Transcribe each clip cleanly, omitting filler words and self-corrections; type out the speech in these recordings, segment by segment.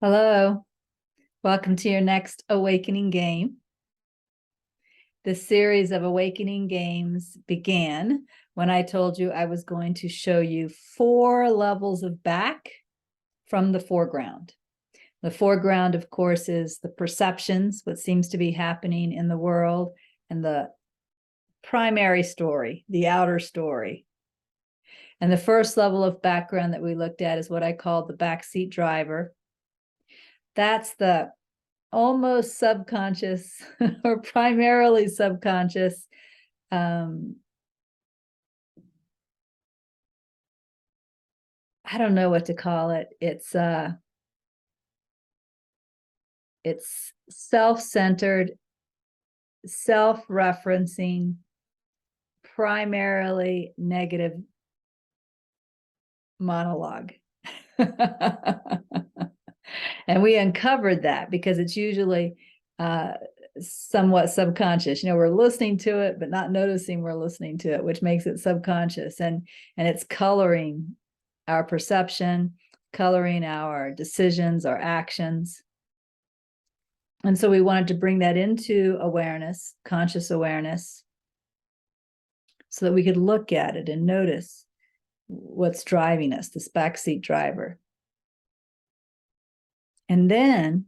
Hello, welcome to your next awakening game. This series of awakening games began when I told you I was going to show you 4 levels of back from the foreground. The foreground, of course, is the perceptions, what seems to be happening in the world, and the primary story, the outer story. And the first level of background that we looked at is what I called the backseat driver. That's the almost subconscious or primarily subconscious I don't know what to call it. It's self-centered, self-referencing, primarily negative monologue. And we uncovered that because it's usually somewhat subconscious. We're listening to it, but not noticing we're listening to it, which makes it subconscious. And it's coloring our perception, coloring our decisions, our actions. And so we wanted to bring that into awareness, conscious awareness, so that we could look at it and notice what's driving us, this backseat driver. And then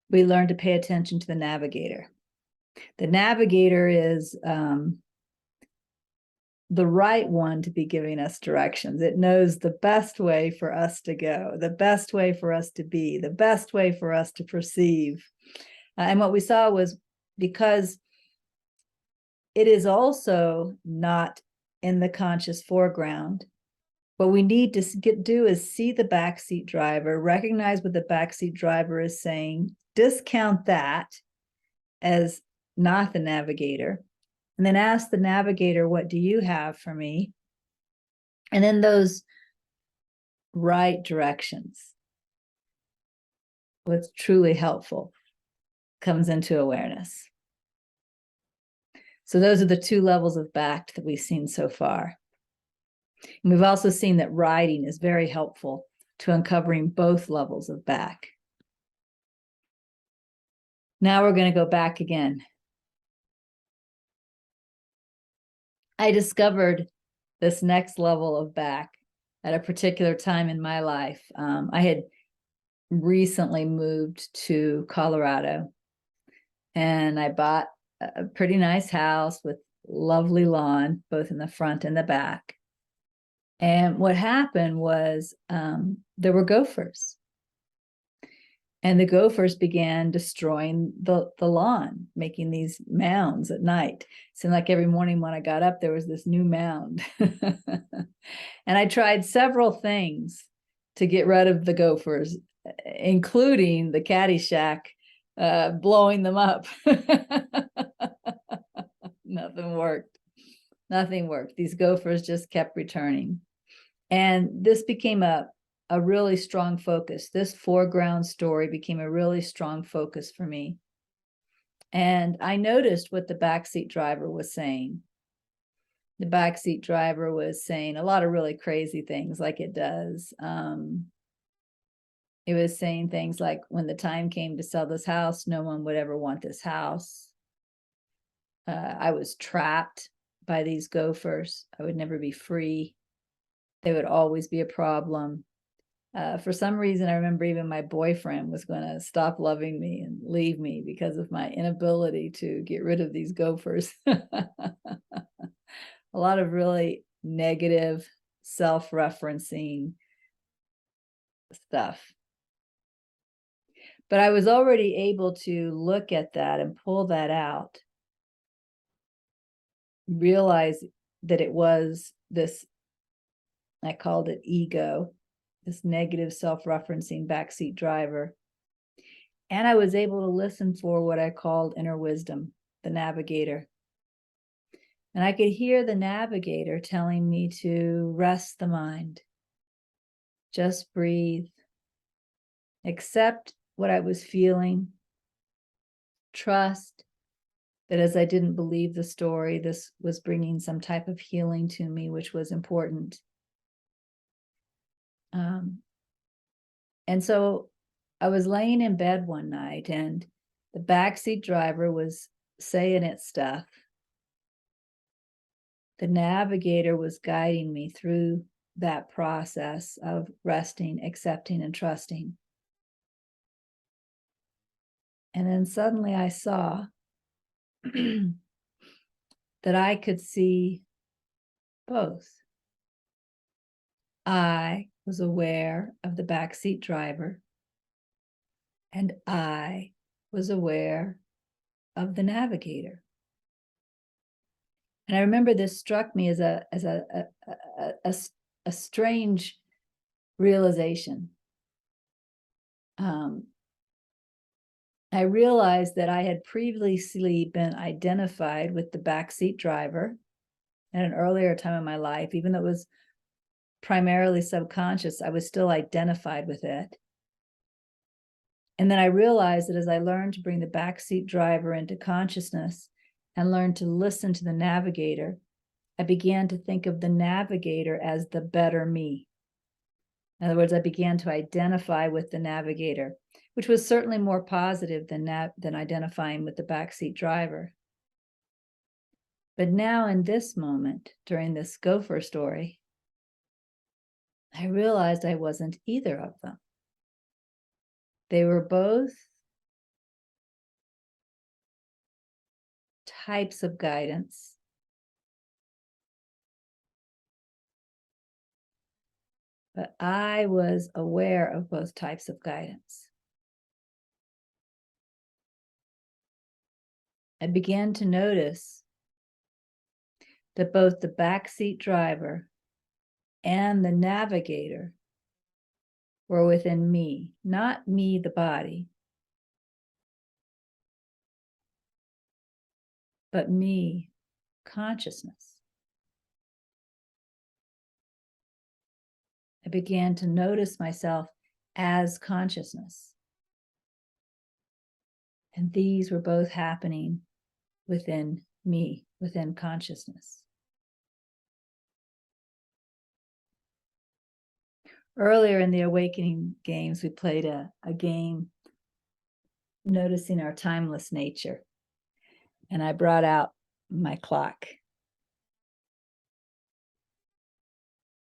we learned to pay attention to the navigator. The navigator is the right one to be giving us directions. It knows the best way for us to go, the best way for us to be, the best way for us to perceive. And what we saw was, because it is also not in the conscious foreground, what we need to do is see the backseat driver, recognize what the backseat driver is saying, discount that as not the navigator, and then ask the navigator, what do you have for me? And then those right directions, what's truly helpful, comes into awareness. So those are the 2 levels of back that we've seen so far. And we've also seen that writing is very helpful to uncovering both levels of back. Now we're going to go back again. I discovered this next level of back at a particular time in my life. I had recently moved to Colorado, and I bought a pretty nice house with lovely lawn, both in the front and the back. And what happened was there were gophers. And the gophers began destroying the lawn, making these mounds at night. It seemed like every morning when I got up, there was this new mound. And I tried several things to get rid of the gophers, including the Caddyshack, blowing them up. Nothing worked. Nothing worked. These gophers just kept returning. And this became a really strong focus. This foreground story became a really strong focus for me. And I noticed what the backseat driver was saying. The backseat driver was saying a lot of really crazy things, like it does. It was saying things like, when the time came to sell this house, no one would ever want this house. I was trapped by these gophers. I would never be free. They would always be a problem. For some reason, I remember even my boyfriend was going to stop loving me and leave me because of my inability to get rid of these gophers. A lot of really negative, self-referencing stuff. But I was already able to look at that and pull that out, realize that it was this, I called it ego, this negative self-referencing backseat driver. And I was able to listen for what I called inner wisdom, the navigator. And I could hear the navigator telling me to rest the mind, just breathe, accept what I was feeling, trust that as I didn't believe the story, this was bringing some type of healing to me, which was important. And so I was laying in bed one night and the backseat driver was saying its stuff. The navigator was guiding me through that process of resting, accepting, and trusting. And then suddenly I saw that I could see both. I was aware of the backseat driver, and I was aware of the navigator. And I remember this struck me as a strange realization. I realized that I had previously been identified with the backseat driver at an earlier time in my life, even though it was primarily subconscious, I was still identified with it. And then I realized that as I learned to bring the backseat driver into consciousness and learned to listen to the navigator, I began to think of the navigator as the better me. In other words, I began to identify with the navigator, which was certainly more positive than identifying with the backseat driver. But now in this moment, during this gopher story, I realized I wasn't either of them. They were both types of guidance, but I was aware of both types of guidance. I began to notice that both the backseat driver and the navigator were within me, not me, the body, but me, consciousness. I began to notice myself as consciousness. And these were both happening within me, within consciousness. Earlier in the awakening games, we played a game noticing our timeless nature. And I brought out my clock.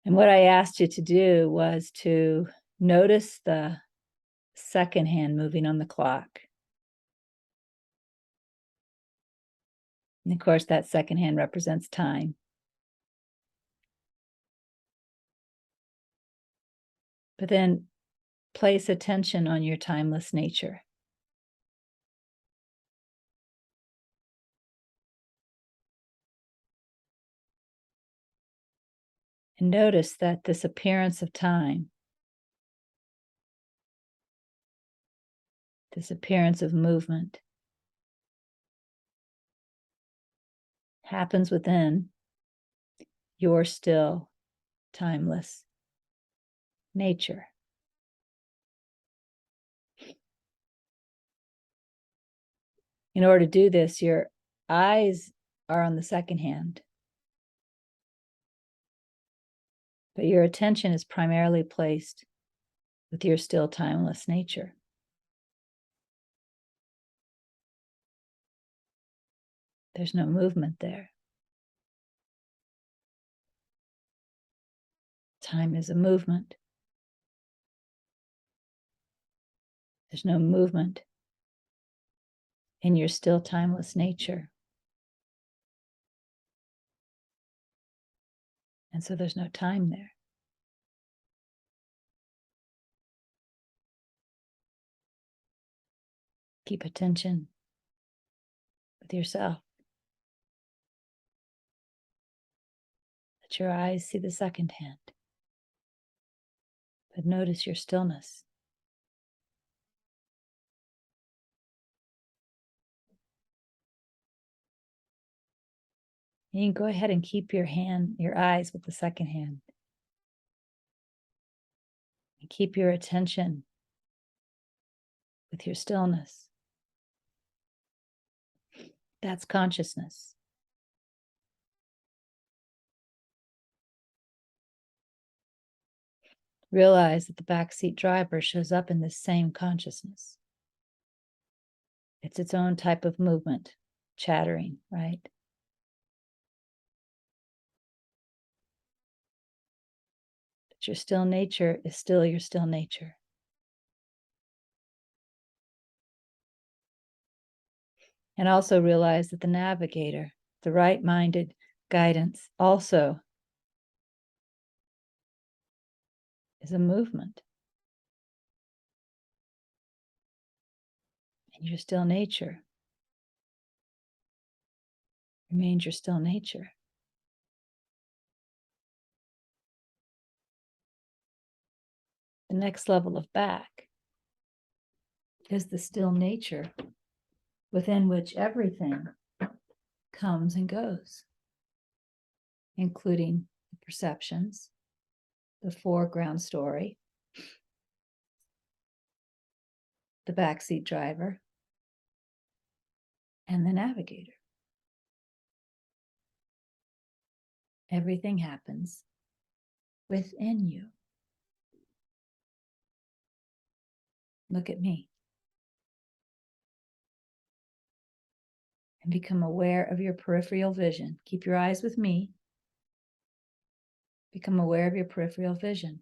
And what I asked you to do was to notice the second hand moving on the clock. And of course, that second hand represents time. But then place attention on your timeless nature. And notice that this appearance of time, this appearance of movement, happens within your still timeless nature. In order to do this, your eyes are on the second hand, but your attention is primarily placed with your still timeless nature. There's no movement there. Time is a movement. There's no movement in your still timeless nature. And so there's no time there. Keep attention with yourself. Let your eyes see the second hand. But notice your stillness. You can go ahead and keep your eyes with the second hand. And keep your attention with your stillness. That's consciousness. realize that the backseat driver shows up in this same consciousness. It's its own type of movement, chattering, right? But your still nature is still your still nature. And also realize that the navigator, the right-minded guidance, also is a movement. And your still nature remains your still nature. The next level of back is the still nature within which everything comes and goes, including the perceptions, the foreground story, the backseat driver, and the navigator. Everything happens within you. Look at me. And become aware of your peripheral vision. Keep your eyes with me. Become aware of your peripheral vision.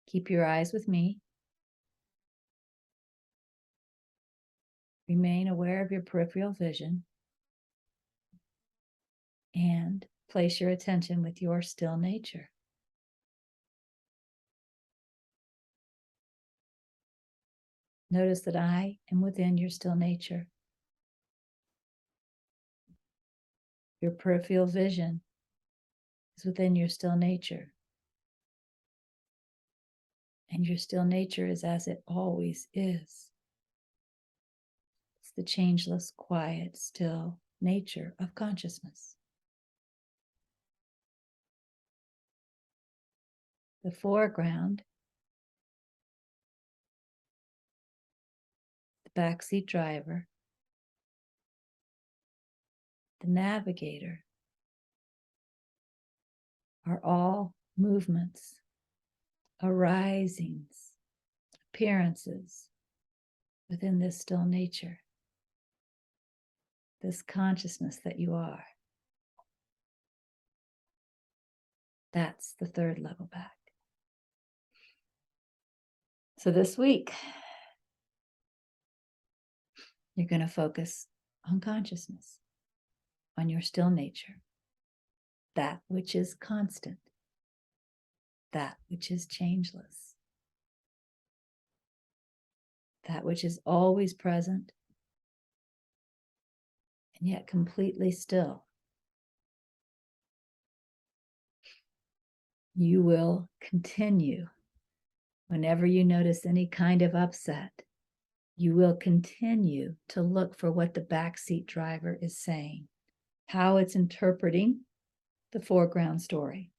Keep your eyes with me. Remain aware of your peripheral vision. And place your attention with your still nature. Notice that I am within your still nature. Your peripheral vision is within your still nature. And your still nature is as it always is. It's the changeless, quiet, still nature of consciousness. The foreground, the backseat driver, the navigator, are all movements, arisings, appearances within this still nature, this consciousness that you are. That's the third level back. So this week, you're going to focus on consciousness, on your still nature, that which is constant, that which is changeless, that which is always present and yet completely still. You will continue, whenever you notice any kind of upset, you will continue to look for what the backseat driver is saying, how it's interpreting the foreground story.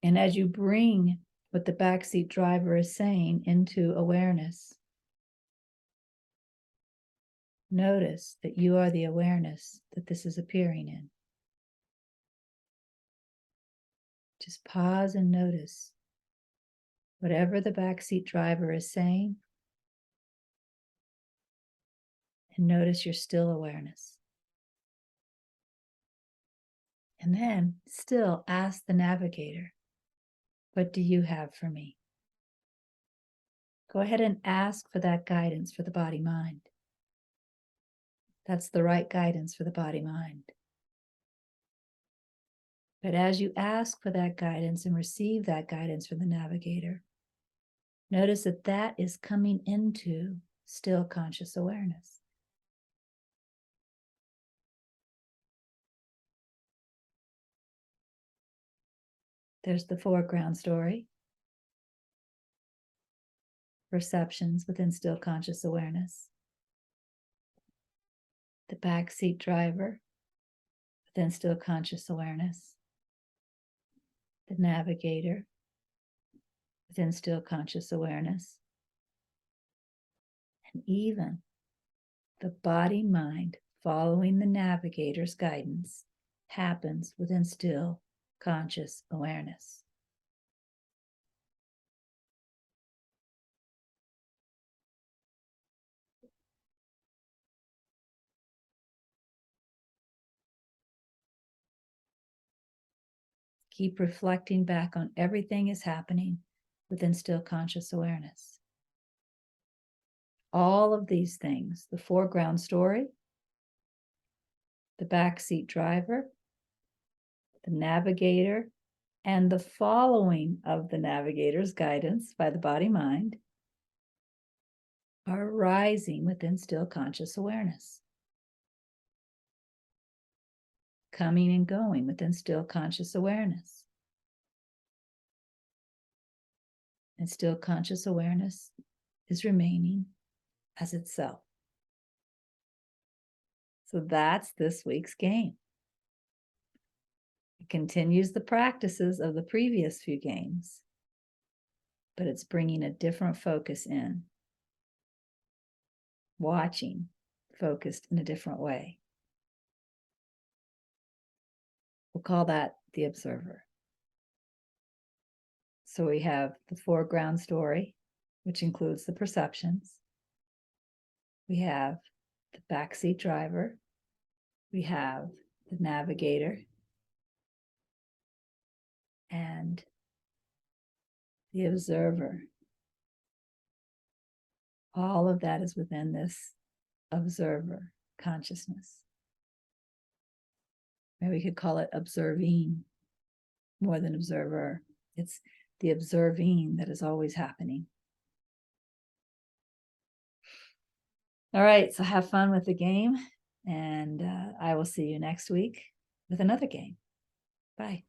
And as you bring what the backseat driver is saying into awareness, notice that you are the awareness that this is appearing in. Just pause and notice whatever the backseat driver is saying, and notice your still awareness. And then still ask the navigator, what do you have for me? Go ahead and ask for that guidance for the body-mind. That's the right guidance for the body-mind. But as you ask for that guidance and receive that guidance from the navigator, notice that that is coming into still conscious awareness. There's the foreground story, perceptions within still conscious awareness, the backseat driver within still conscious awareness, the navigator within still conscious awareness, and even the body-mind following the navigator's guidance happens within still conscious awareness. Keep reflecting back on everything is happening within still conscious awareness. All of these things, the foreground story, the backseat driver, the navigator, and the following of the navigator's guidance by the body-mind, are arising within still conscious awareness. Coming and going within still conscious awareness. And still conscious awareness is remaining as itself. So that's this week's game. It continues the practices of the previous few games, but it's bringing a different focus in. Watching, focused in a different way. We'll call that the observer. So we have the foreground story, which includes the perceptions. We have the backseat driver. We have the navigator. And the observer. All of that is within this observer consciousness. Maybe we could call it observing more than observer. It's the observing that is always happening. All right, so have fun with the game, and I will see you next week with another game. Bye.